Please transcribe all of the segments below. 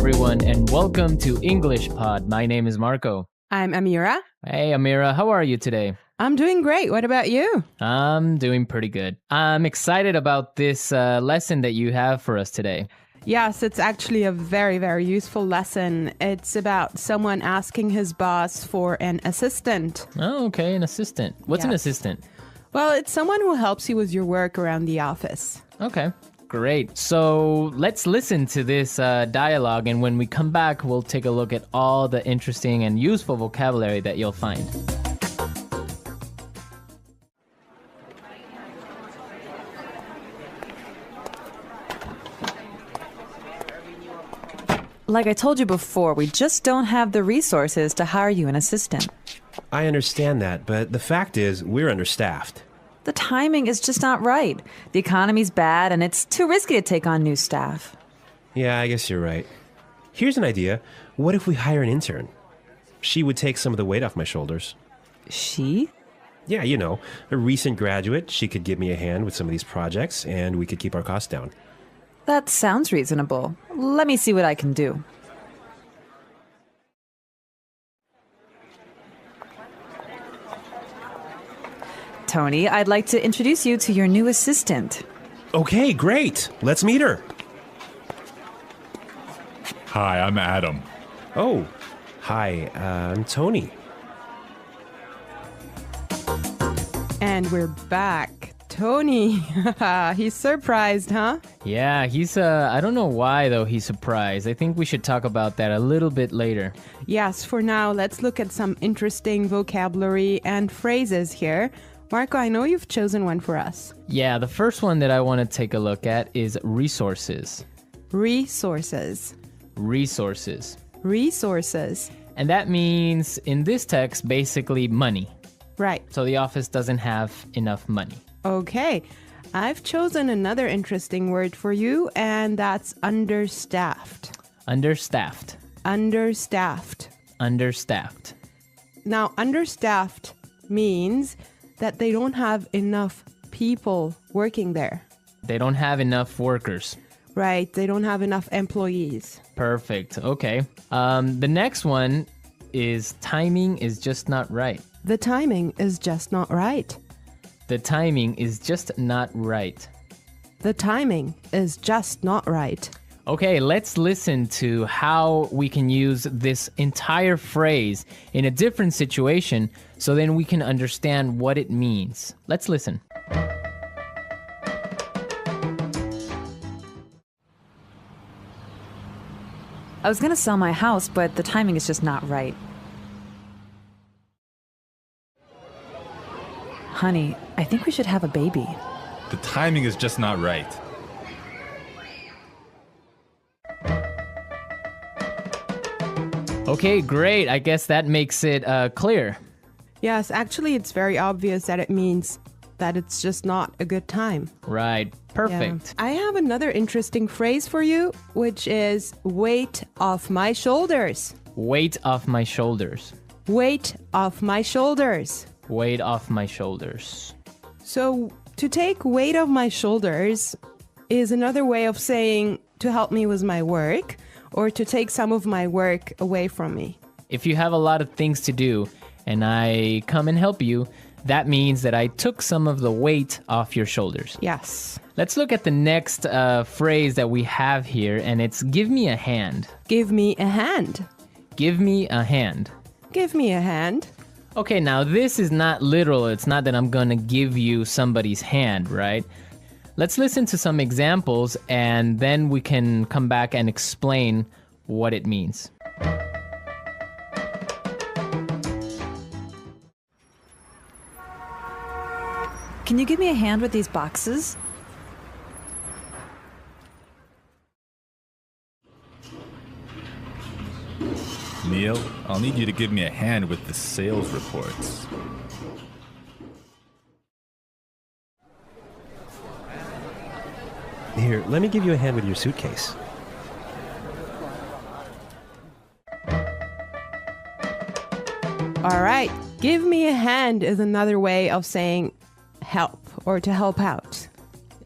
everyone, and welcome to English Pod. My name is Marco. I'm Amira. Hey, Amira, how are you today? I'm doing great. What about you? I'm doing pretty good. I'm excited about this lesson that you have for us today. Yes, it's actually a very, very useful lesson. It's about someone asking his boss for an assistant. Oh, okay, an assistant. What's an Yes. assistant? Well, it's someone who helps you with your work around the office. Okay, great. So let's listen to this dialogue, and when we come back, we'll take a look at all the interesting and useful vocabulary that you'll find. Like I told you before, we just don't have the resources to hire you an assistant. I understand that, but the fact is, we're understaffed. The timing is just not right. The economy's bad, and it's too risky to take on new staff. Yeah, I guess you're right. Here's an idea. What if we hire an intern? She would take some of the weight off my shoulders. She? Yeah, you know, a recent graduate. She could give me a hand with some of these projects, and we could keep our costs down. That sounds reasonable. Let me see what I can do. Tony, I'd like to introduce you to your new assistant. Okay, great. Let's meet her. Hi, I'm Adam. Oh, hi, I'm Tony. And we're back. Tony, he's surprised, huh? Yeah, he's, I don't know why, though, he's surprised. I think we should talk about that a little bit later. Yes, for now, let's look at some interesting vocabulary and phrases here. Marco, I know you've chosen one for us. Yeah, the first one that I want to take a look at is resources. Resources. Resources. Resources. And that means, in this text, basically money. Right. So the office doesn't have enough money. Okay. I've chosen another interesting word for you, and that's understaffed. Understaffed. Understaffed. Understaffed. Now, understaffed means that they don't have enough people working there. They don't have enough workers. Right. They don't have enough employees. Perfect. Okay. The next one is timing is just not right. The timing is just not right. The timing is just not right. The timing is just not right. Okay, let's listen to how we can use this entire phrase in a different situation so then we can understand what it means. Let's listen. I was going to sell my house, but the timing is just not right. Honey, I think we should have a baby. The timing is just not right. Okay, great. I guess that makes it clear. Yes, actually, it's very obvious that it means that it's just not a good time. Right. Perfect. Yeah. I have another interesting phrase for you, which is weight off my shoulders. Weight off my shoulders. Weight off my shoulders. Weight off my shoulders. So, to take weight off my shoulders is another way of saying to help me with my work or to take some of my work away from me. If you have a lot of things to do and I come and help you, that means that I took some of the weight off your shoulders. Yes. Let's look at the next phrase that we have here, and it's give me a hand. Give me a hand. Give me a hand. Give me a hand. Okay, now this is not literal. It's not that I'm gonna give you somebody's hand, right? Let's listen to some examples and then we can come back and explain what it means. Can you give me a hand with these boxes? Neil, I'll need you to give me a hand with the sales reports. Here, let me give you a hand with your suitcase. All right. Give me a hand is another way of saying help or to help out.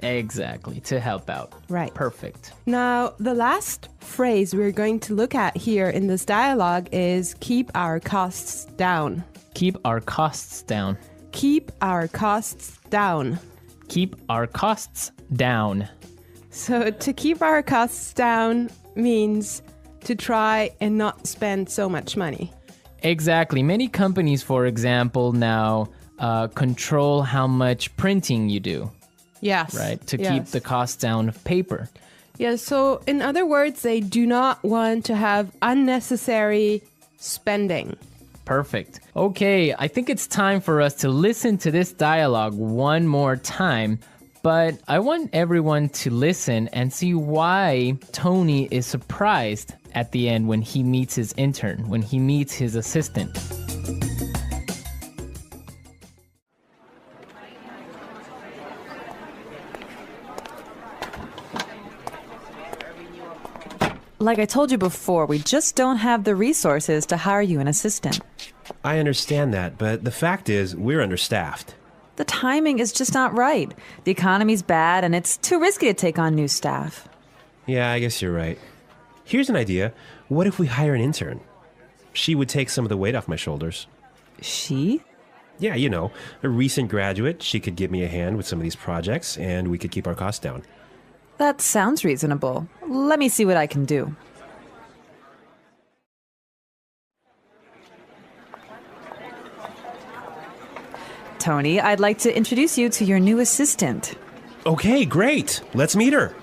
Exactly, to help out. Right. Perfect. Now, the last phrase we're going to look at here in this dialogue is keep our costs down. Keep our costs down. Keep our costs down. Keep our costs down. So to keep our costs down means to try and not spend so much money. Exactly. Many companies, for example, now control how much printing you do, Yes. right? To yes. keep the costs down of paper. Yeah, so in other words, they do not want to have unnecessary spending. Perfect. Okay, I think it's time for us to listen to this dialogue one more time, but I want everyone to listen and see why Tony is surprised at the end when he meets his intern, when he meets his assistant. Like I told you before, we just don't have the resources to hire you an assistant. I understand that, but the fact is, we're understaffed. The timing is just not right. The economy's bad, and it's too risky to take on new staff. Yeah, I guess you're right. Here's an idea. What if we hire an intern? She would take some of the weight off my shoulders. She? Yeah, you know, a recent graduate. She could give me a hand with some of these projects, and we could keep our costs down. That sounds reasonable. Let me see what I can do. Tony, I'd like to introduce you to your new assistant. Okay, great. Let's meet her.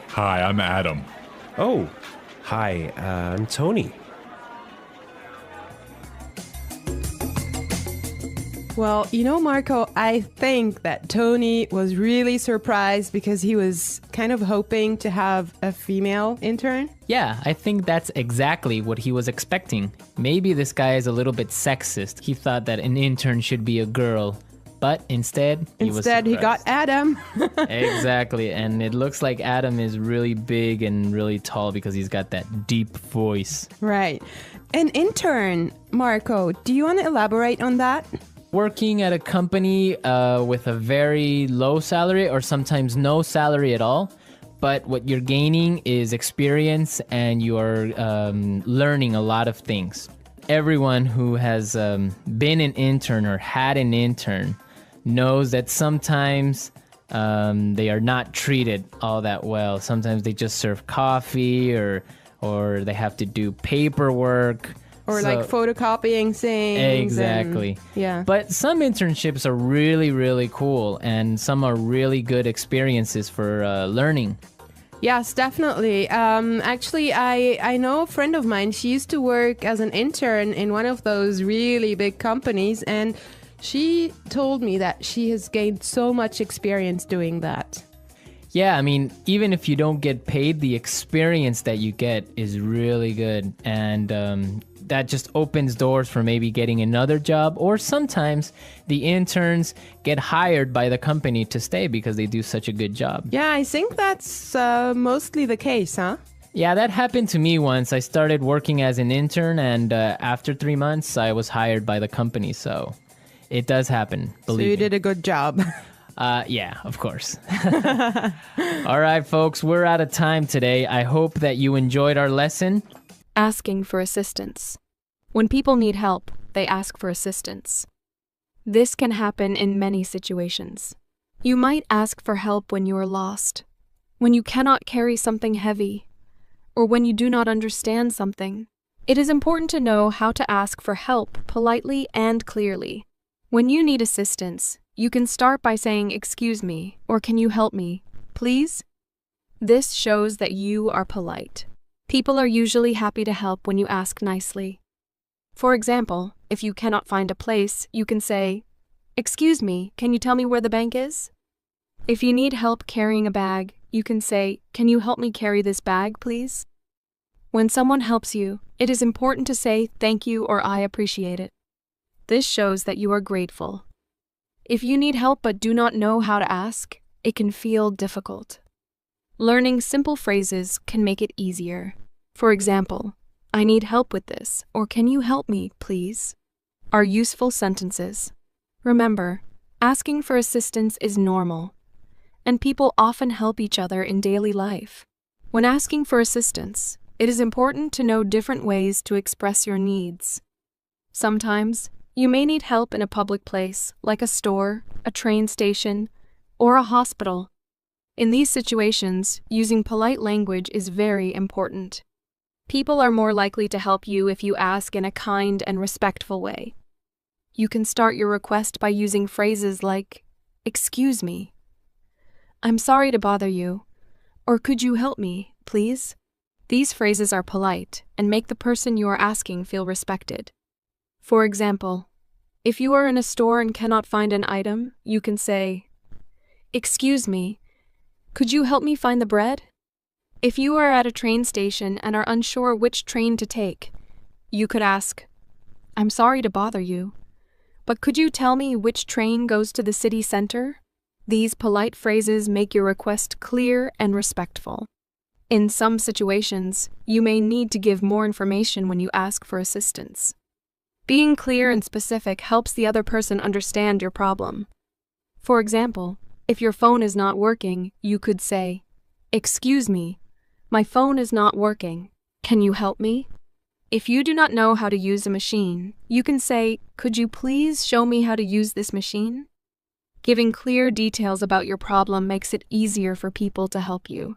Hi, I'm Adam. Oh, hi, I'm Tony. Well, you know, Marco, I think that Tony was really surprised because he was kind of hoping to have a female intern. Yeah, I think that's exactly what he was expecting. Maybe this guy is a little bit sexist. He thought that an intern should be a girl, but instead he got Adam. Exactly, and it looks like Adam is really big and really tall because he's got that deep voice. Right. An intern, Marco, do you want to elaborate on that? Working at a company with a very low salary or sometimes no salary at all, but what you're gaining is experience and you are learning a lot of things. Everyone who has been an intern or had an intern knows that sometimes they are not treated all that well. Sometimes they just serve coffee or they have to do paperwork. Or like photocopying things. Exactly. Yeah. But some internships are really, really cool, and some are really good experiences for learning. Yes, definitely. Actually, I know a friend of mine. She used to work as an intern in one of those really big companies, and she told me that she has gained so much experience doing that. Yeah, I mean, even if you don't get paid, the experience that you get is really good, and that just opens doors for maybe getting another job, or sometimes the interns get hired by the company to stay because they do such a good job. Yeah, I think that's mostly the case, huh? Yeah, that happened to me once. I started working as an intern, and after 3 months, I was hired by the company, so it does happen, believe me. So you did a good job. Yeah, of course. All right, folks, we're out of time today. I hope that you enjoyed our lesson. Asking for assistance. When people need help, they ask for assistance. This can happen in many situations. You might ask for help when you are lost, when you cannot carry something heavy, or when you do not understand something. It is important to know how to ask for help politely and clearly. When you need assistance, you can start by saying, "Excuse me," or "Can you help me, please?" This shows that you are polite. People are usually happy to help when you ask nicely. For example, if you cannot find a place, you can say, "Excuse me, can you tell me where the bank is?" If you need help carrying a bag, you can say, "Can you help me carry this bag, please?" When someone helps you, it is important to say thank you or I appreciate it. This shows that you are grateful. If you need help but do not know how to ask, it can feel difficult. Learning simple phrases can make it easier. For example, "I need help with this," or "Can you help me, please?" are useful sentences. Remember, Asking for assistance is normal, and people often help each other in daily life. When asking for assistance, it is important to know different ways to express your needs. Sometimes, you may need help in a public place, like a store, a train station, or a hospital. In these situations, using polite language is very important. People are more likely to help you if you ask in a kind and respectful way. You can start your request by using phrases like, "Excuse me," "I'm sorry to bother you," or "Could you help me, please?" These phrases are polite and make the person you are asking feel respected. For example, if you are in a store and cannot find an item, you can say, "Excuse me, could you help me find the bread?" If you are at a train station and are unsure which train to take, you could ask, "I'm sorry to bother you, but could you tell me which train goes to the city center?" These polite phrases make your request clear and respectful. In some situations, you may need to give more information when you ask for assistance. Being clear and specific helps the other person understand your problem. For example, if your phone is not working, you could say, "Excuse me, my phone is not working. Can you help me?" If you do not know how to use a machine, you can say, "Could you please show me how to use this machine?" Giving clear details about your problem makes it easier for people to help you.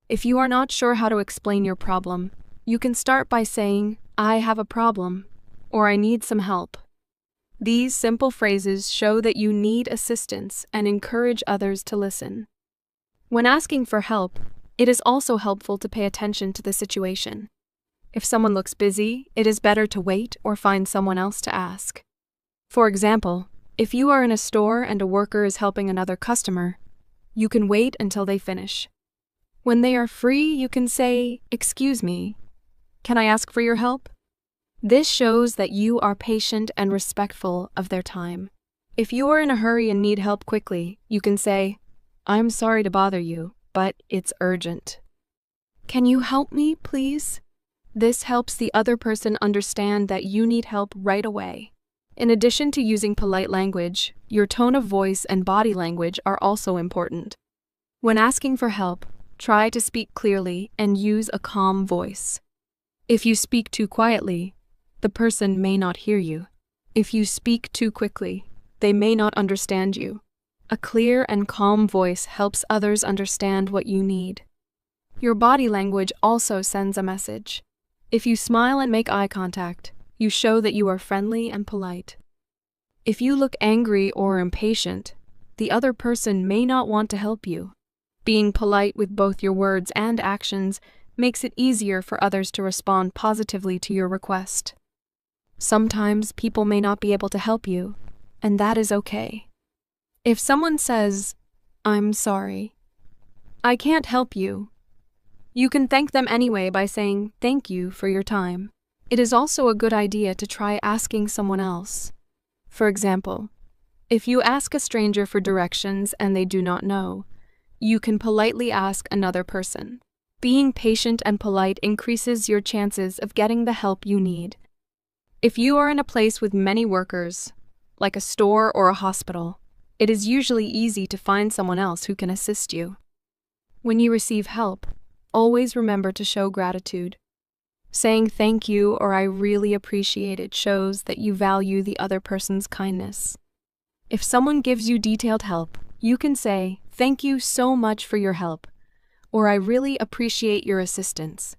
If you are not sure how to explain your problem, you can start by saying, "I have a problem," or "I need some help." These simple phrases show that you need assistance and encourage others to listen. When asking for help, it is also helpful to pay attention to the situation. If someone looks busy, it is better to wait or find someone else to ask. For example, if you are in a store and a worker is helping another customer, you can wait until they finish. When they are free, you can say, "Excuse me, can I ask for your help?" This shows that you are patient and respectful of their time. If you are in a hurry and need help quickly, you can say, "I'm sorry to bother you, but it's urgent. Can you help me, please?" This helps the other person understand that you need help right away. In addition to using polite language, your tone of voice and body language are also important. When asking for help, try to speak clearly and use a calm voice. If you speak too quietly, the person may not hear you. If you speak too quickly, they may not understand you. A clear and calm voice helps others understand what you need. Your body language also sends a message. If you smile and make eye contact, you show that you are friendly and polite. If you look angry or impatient, the other person may not want to help you. Being polite with both your words and actions makes it easier for others to respond positively to your request. Sometimes people may not be able to help you, and that is okay. If someone says, "I'm sorry, I can't help you," you can thank them anyway by saying, "Thank you for your time." It is also a good idea to try asking someone else. For example, if you ask a stranger for directions and they do not know, you can politely ask another person. Being patient and polite increases your chances of getting the help you need. If you are in a place with many workers, like a store or a hospital, it is usually easy to find someone else who can assist you. When you receive help, always remember to show gratitude. Saying thank you or "I really appreciate it" shows that you value the other person's kindness. If someone gives you detailed help, you can say, "Thank you so much for your help," or "I really appreciate your assistance."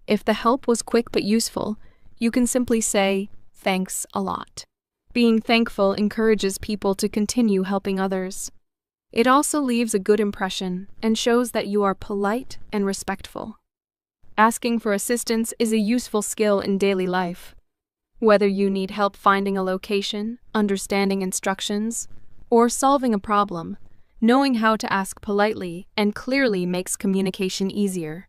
If the help was quick but useful, you can simply say, "Thanks a lot." Being thankful encourages people to continue helping others. It also leaves a good impression and shows that you are polite and respectful. Asking for assistance is a useful skill in daily life. Whether you need help finding a location, understanding instructions, or solving a problem, knowing how to ask politely and clearly makes communication easier.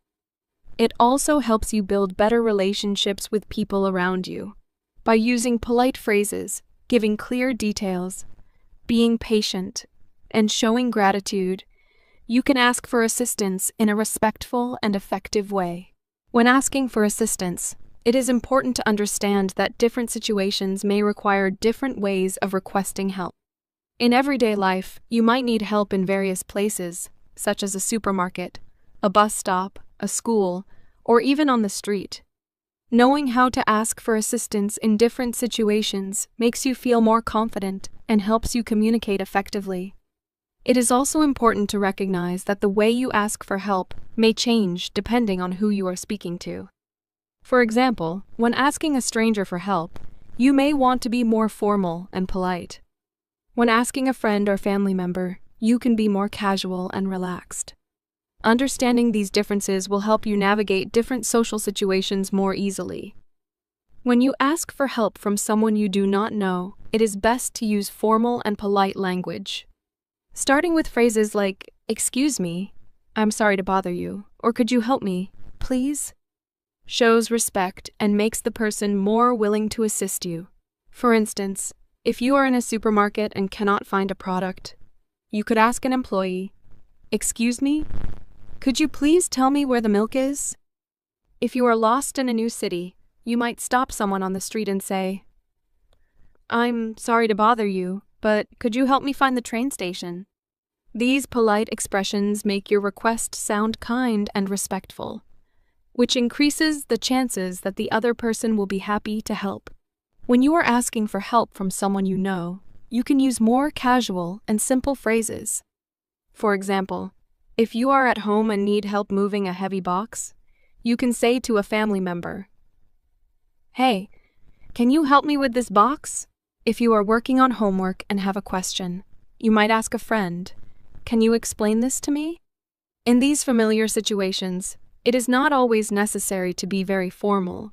It also helps you build better relationships with people around you. By using polite phrases, giving clear details, being patient, and showing gratitude, you can ask for assistance in a respectful and effective way. When asking for assistance, it is important to understand that different situations may require different ways of requesting help. In everyday life, you might need help in various places, such as a supermarket, a bus stop, a school, or even on the street. Knowing how to ask for assistance in different situations makes you feel more confident and helps you communicate effectively. It is also important to recognize that the way you ask for help may change depending on who you are speaking to. For example, when asking a stranger for help, you may want to be more formal and polite. When asking a friend or family member, you can be more casual and relaxed. Understanding these differences will help you navigate different social situations more easily. When you ask for help from someone you do not know, it is best to use formal and polite language. Starting with phrases like, "Excuse me, I'm sorry to bother you," or "Could you help me, please?" shows respect and makes the person more willing to assist you. For instance, if you are in a supermarket and cannot find a product, you could ask an employee, "Excuse me, could you please tell me where the milk is?" If you are lost in a new city, you might stop someone on the street and say, "I'm sorry to bother you, but could you help me find the train station?" These polite expressions make your request sound kind and respectful, which increases the chances that the other person will be happy to help. When you are asking for help from someone you know, you can use more casual and simple phrases. For example, if you are at home and need help moving a heavy box, you can say to a family member, "Hey, can you help me with this box?" If you are working on homework and have a question, you might ask a friend, "Can you explain this to me?" In these familiar situations, it is not always necessary to be very formal,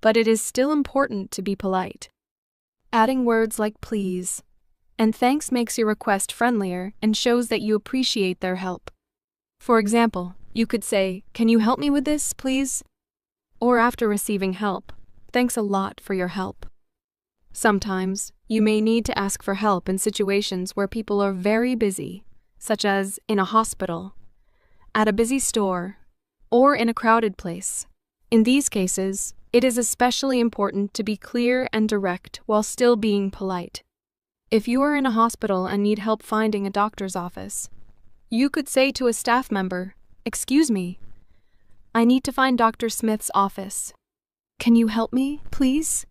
but it is still important to be polite. Adding words like "please" and "thanks" makes your request friendlier and shows that you appreciate their help. For example, you could say, "Can you help me with this, please?" Or after receiving help, "Thanks a lot for your help." Sometimes, you may need to ask for help in situations where people are very busy, such as in a hospital, at a busy store, or in a crowded place. In these cases, it is especially important to be clear and direct while still being polite. If you are in a hospital and need help finding a doctor's office, you could say to a staff member, "Excuse me, I need to find Dr. Smith's office. Can you help me, please?"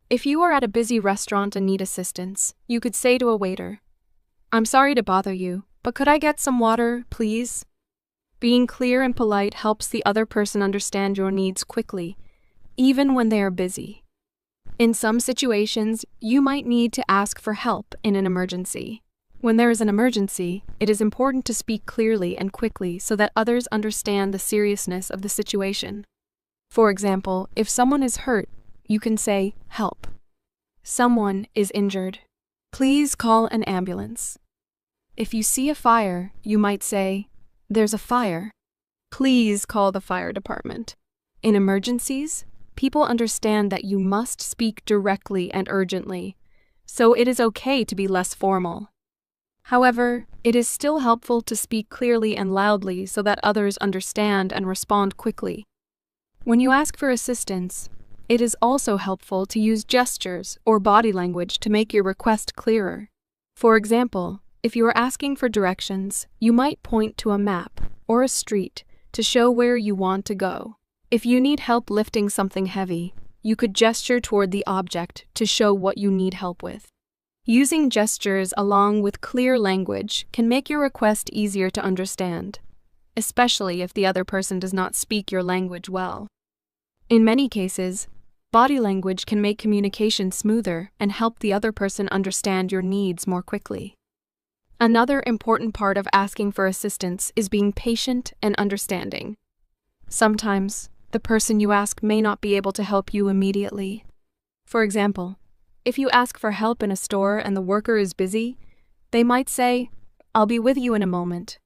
If you are at a busy restaurant and need assistance, you could say to a waiter, "I'm sorry to bother you, but could I get some water, please?" Being clear and polite helps the other person understand your needs quickly, even when they are busy. In some situations, you might need to ask for help in an emergency. When there is an emergency, it is important to speak clearly and quickly so that others understand the seriousness of the situation. For example, if someone is hurt, you can say, "Help. Someone is injured. Please call an ambulance." If you see a fire, you might say, "There's a fire. Please call the fire department." In emergencies, people understand that you must speak directly and urgently, so it is okay to be less formal. However, it is still helpful to speak clearly and loudly so that others understand and respond quickly. When you ask for assistance, it is also helpful to use gestures or body language to make your request clearer. For example, if you are asking for directions, you might point to a map or a street to show where you want to go. If you need help lifting something heavy, you could gesture toward the object to show what you need help with. Using gestures along with clear language can make your request easier to understand, especially if the other person does not speak your language well. In many cases, body language can make communication smoother and help the other person understand your needs more quickly. Another important part of asking for assistance is being patient and understanding. Sometimes, the person you ask may not be able to help you immediately. For example, if you ask for help in a store and the worker is busy, they might say, "I'll be with you in a moment."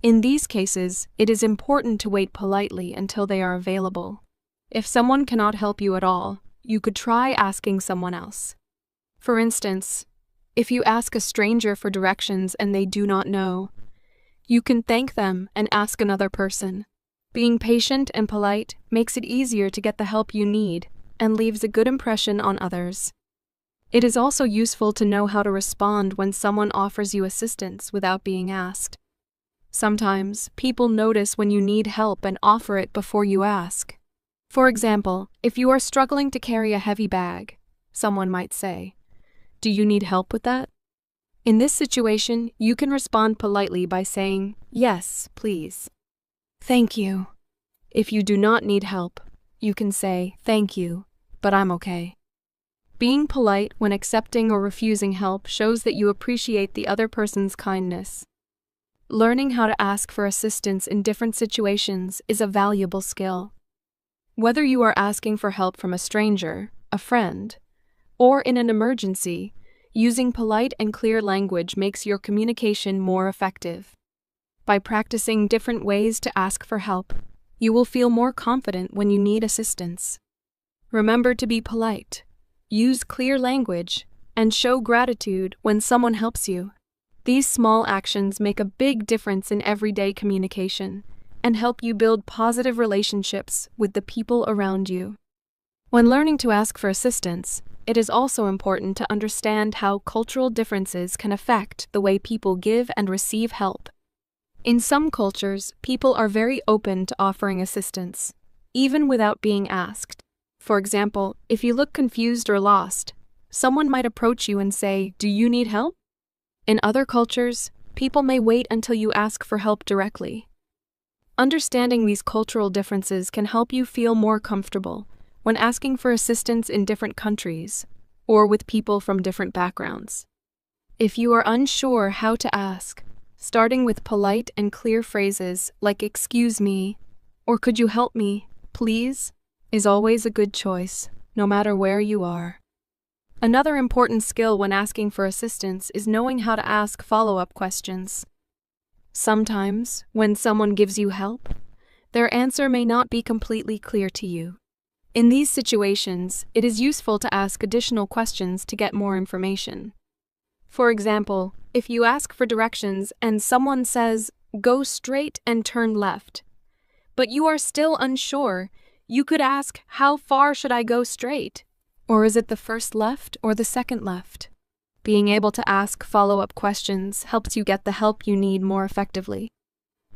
In these cases, it is important to wait politely until they are available. If someone cannot help you at all, you could try asking someone else. For instance, if you ask a stranger for directions and they do not know, you can thank them and ask another person. Being patient and polite makes it easier to get the help you need and leaves a good impression on others. It is also useful to know how to respond when someone offers you assistance without being asked. Sometimes, people notice when you need help and offer it before you ask. For example, if you are struggling to carry a heavy bag, someone might say, "Do you need help with that?" In this situation, you can respond politely by saying, "Yes, please." "Thank you." If you do not need help, you can say, "Thank you, but I'm okay." Being polite when accepting or refusing help shows that you appreciate the other person's kindness. Learning how to ask for assistance in different situations is a valuable skill. Whether you are asking for help from a stranger, a friend, or in an emergency, using polite and clear language makes your communication more effective. By practicing different ways to ask for help, you will feel more confident when you need assistance. Remember to be polite, use clear language, and show gratitude when someone helps you. These small actions make a big difference in everyday communication and help you build positive relationships with the people around you. When learning to ask for assistance, it is also important to understand how cultural differences can affect the way people give and receive help. In some cultures, people are very open to offering assistance, even without being asked. For example, if you look confused or lost, someone might approach you and say, "Do you need help?" In other cultures, people may wait until you ask for help directly. Understanding these cultural differences can help you feel more comfortable when asking for assistance in different countries or with people from different backgrounds. If you are unsure how to ask, starting with polite and clear phrases like "excuse me" or "could you help me, please," is always a good choice, no matter where you are. Another important skill when asking for assistance is knowing how to ask follow-up questions. Sometimes, when someone gives you help, their answer may not be completely clear to you. In these situations, it is useful to ask additional questions to get more information. For example, if you ask for directions and someone says, "Go straight and turn left," but you are still unsure, you could ask, "How far should I go straight?" Or is it the first left or the second left? Being able to ask follow-up questions helps you get the help you need more effectively.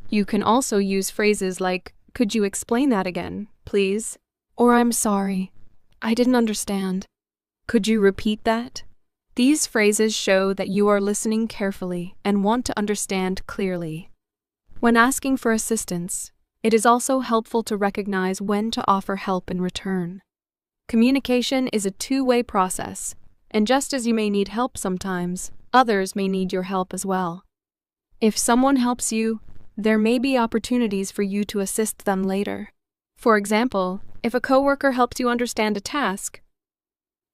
You can also use phrases like, "Could you explain that again, please?" Or "I'm sorry, I didn't understand. Could you repeat that?" These phrases show that you are listening carefully and want to understand clearly. When asking for assistance, it is also helpful to recognize when to offer help in return. Communication is a two-way process, and just as you may need help sometimes, others may need your help as well. If someone helps you, there may be opportunities for you to assist them later. For example, if a coworker helps you understand a task,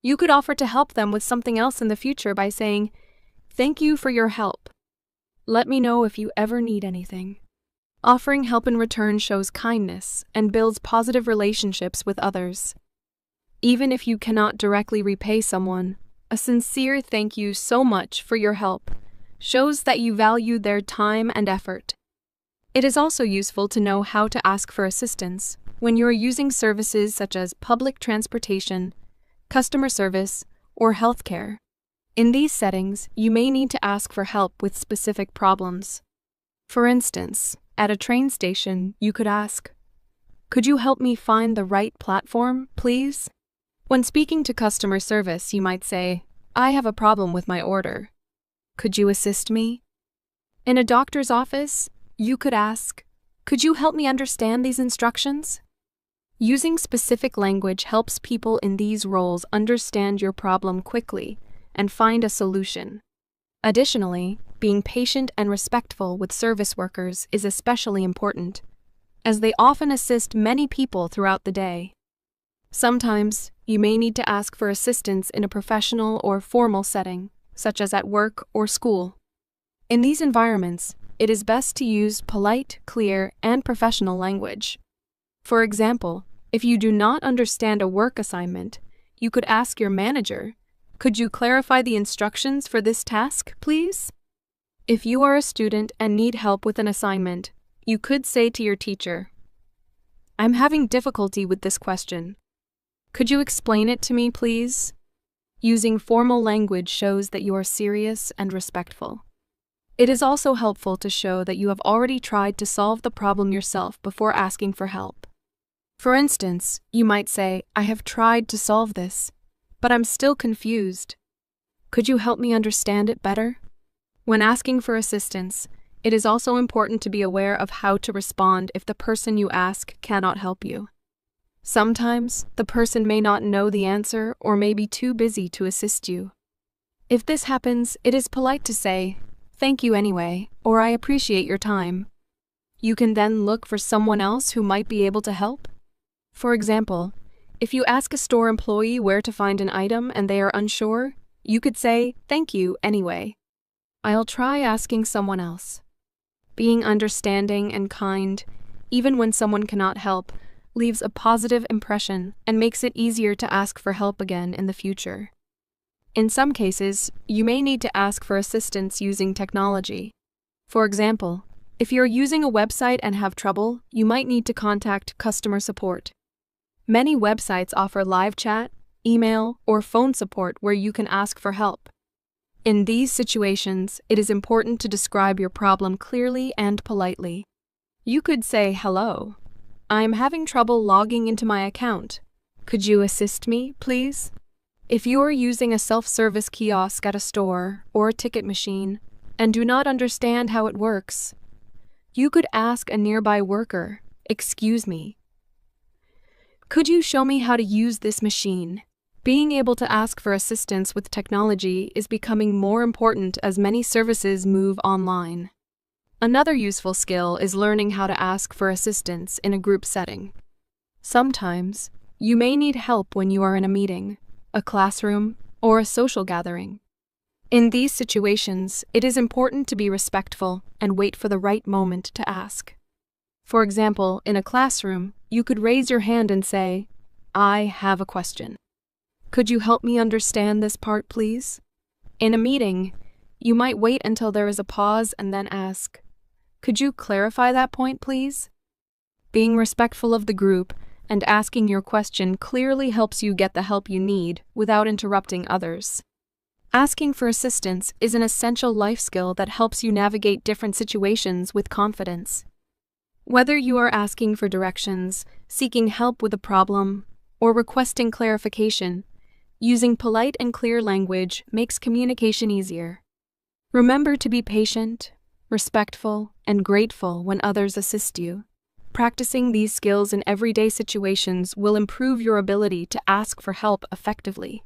you could offer to help them with something else in the future by saying, "Thank you for your help. Let me know if you ever need anything." Offering help in return shows kindness and builds positive relationships with others. Even if you cannot directly repay someone, a sincere "thank you so much for your help" shows that you value their time and effort. It is also useful to know how to ask for assistance when you are using services such as public transportation, customer service, or healthcare. In these settings, you may need to ask for help with specific problems. For instance, at a train station, you could ask, "Could you help me find the right platform, please?" When speaking to customer service, you might say, "I have a problem with my order. Could you assist me?" In a doctor's office, you could ask, "Could you help me understand these instructions?" Using specific language helps people in these roles understand your problem quickly and find a solution. Additionally, being patient and respectful with service workers is especially important, as they often assist many people throughout the day. Sometimes, you may need to ask for assistance in a professional or formal setting, such as at work or school. In these environments, it is best to use polite, clear, and professional language. For example, if you do not understand a work assignment, you could ask your manager, "Could you clarify the instructions for this task, please?" If you are a student and need help with an assignment, you could say to your teacher, "I'm having difficulty with this question. Could you explain it to me, please?" Using formal language shows that you are serious and respectful. It is also helpful to show that you have already tried to solve the problem yourself before asking for help. For instance, you might say, "I have tried to solve this, but I'm still confused. Could you help me understand it better?" When asking for assistance, it is also important to be aware of how to respond if the person you ask cannot help you. Sometimes, the person may not know the answer or may be too busy to assist you. If this happens, it is polite to say, "Thank you anyway," or "I appreciate your time." You can then look for someone else who might be able to help. For example, if you ask a store employee where to find an item and they are unsure, you could say, "Thank you anyway. I'll try asking someone else." Being understanding and kind, even when someone cannot help, leaves a positive impression and makes it easier to ask for help again in the future. In some cases, you may need to ask for assistance using technology. For example, if you're using a website and have trouble, you might need to contact customer support. Many websites offer live chat, email, or phone support where you can ask for help. In these situations, it is important to describe your problem clearly and politely. You could say, "Hello, I'm having trouble logging into my account. Could you assist me, please?" If you are using a self-service kiosk at a store or a ticket machine and do not understand how it works, you could ask a nearby worker, "Excuse me, could you show me how to use this machine?" Being able to ask for assistance with technology is becoming more important as many services move online. Another useful skill is learning how to ask for assistance in a group setting. Sometimes, you may need help when you are in a meeting, a classroom, or a social gathering. In these situations, it is important to be respectful and wait for the right moment to ask. For example, in a classroom, you could raise your hand and say, "I have a question. Could you help me understand this part, please?" In a meeting, you might wait until there is a pause and then ask, "Could you clarify that point, please?" Being respectful of the group and asking your question clearly helps you get the help you need without interrupting others. Asking for assistance is an essential life skill that helps you navigate different situations with confidence. Whether you are asking for directions, seeking help with a problem, or requesting clarification, using polite and clear language makes communication easier. Remember to be patient, respectful, and grateful when others assist you. Practicing these skills in everyday situations will improve your ability to ask for help effectively.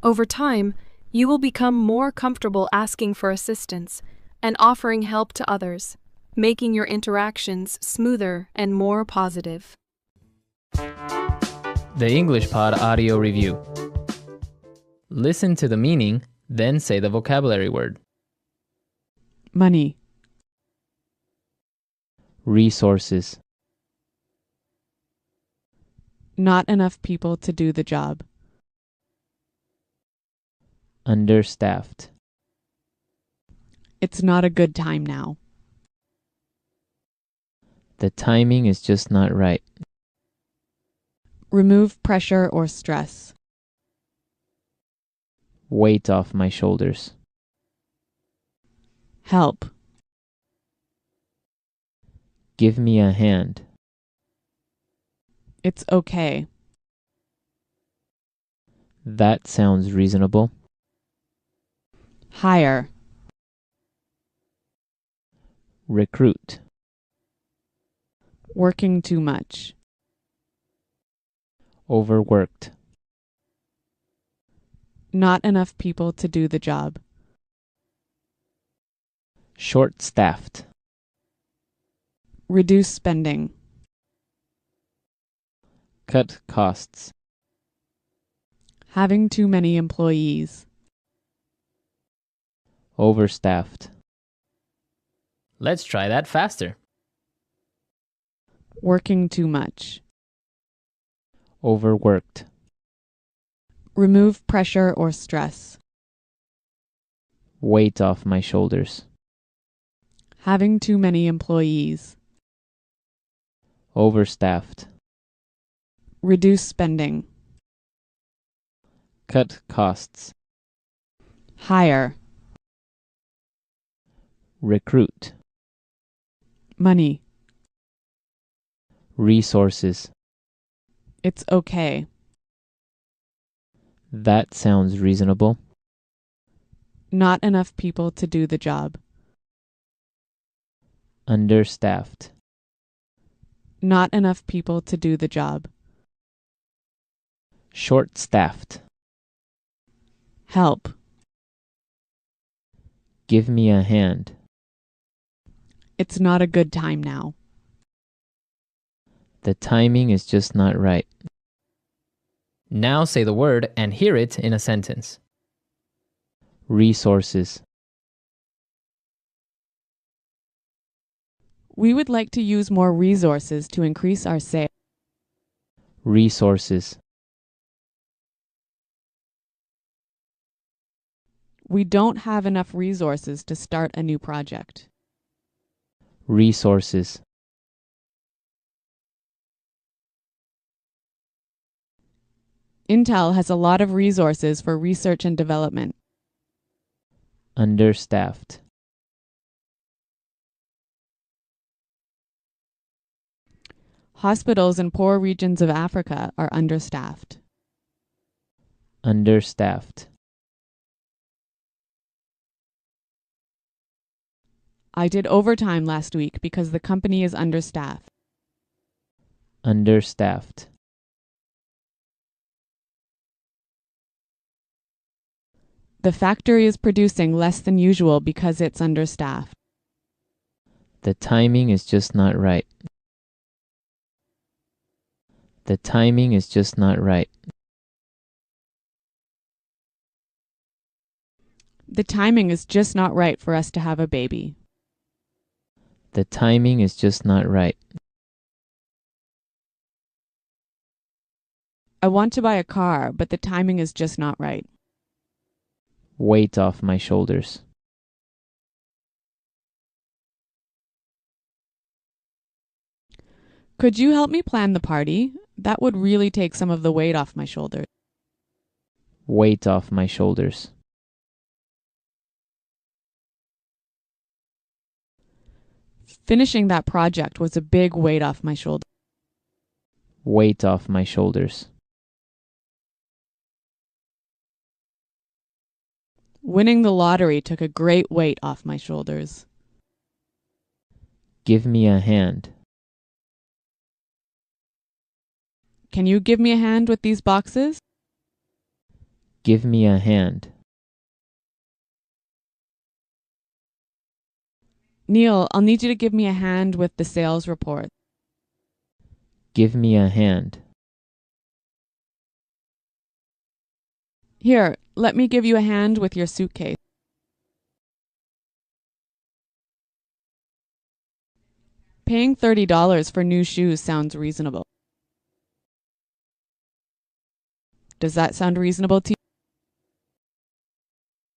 Over time, you will become more comfortable asking for assistance and offering help to others, making your interactions smoother and more positive. The English Pod audio review. Listen to the meaning, then say the vocabulary word. Money. Resources. Not enough people to do the job. Understaffed. It's not a good time now. The timing is just not right. Remove pressure or stress. Weight off my shoulders. Help. Give me a hand. It's okay. That sounds reasonable. Hire. Recruit. Working too much. Overworked. Not enough people to do the job. Short-staffed. Reduce spending. Cut costs. Having too many employees. Overstaffed. Let's try that faster. Working too much. Overworked. Remove pressure or stress. Weight off my shoulders. Having too many employees. Overstaffed. Reduce spending. Cut costs. Hire. Recruit. Money. Resources. It's okay. That sounds reasonable. Not enough people to do the job. Understaffed. Not enough people to do the job. Short-staffed. Help. Give me a hand. It's not a good time now. The timing is just not right. Now say the word and hear it in a sentence. Resources. We would like to use more resources to increase our sales. Resources. We don't have enough resources to start a new project. Resources. Intel has a lot of resources for research and development. Understaffed. Hospitals in poor regions of Africa are understaffed. Understaffed. I did overtime last week because the company is understaffed. Understaffed. The factory is producing less than usual because it's understaffed. The timing is just not right. The timing is just not right. The timing is just not right for us to have a baby. The timing is just not right. I want to buy a car, but the timing is just not right. Weight off my shoulders. Could you help me plan the party? That would really take some of the weight off my shoulders. Weight off my shoulders. Finishing that project was a big weight off my shoulders. Weight off my shoulders. Winning the lottery took a great weight off my shoulders. Give me a hand. Can you give me a hand with these boxes? Give me a hand. Neil, I'll need you to give me a hand with the sales report. Give me a hand. Here, let me give you a hand with your suitcase. Paying $30 for new shoes sounds reasonable. Does that sound reasonable to you?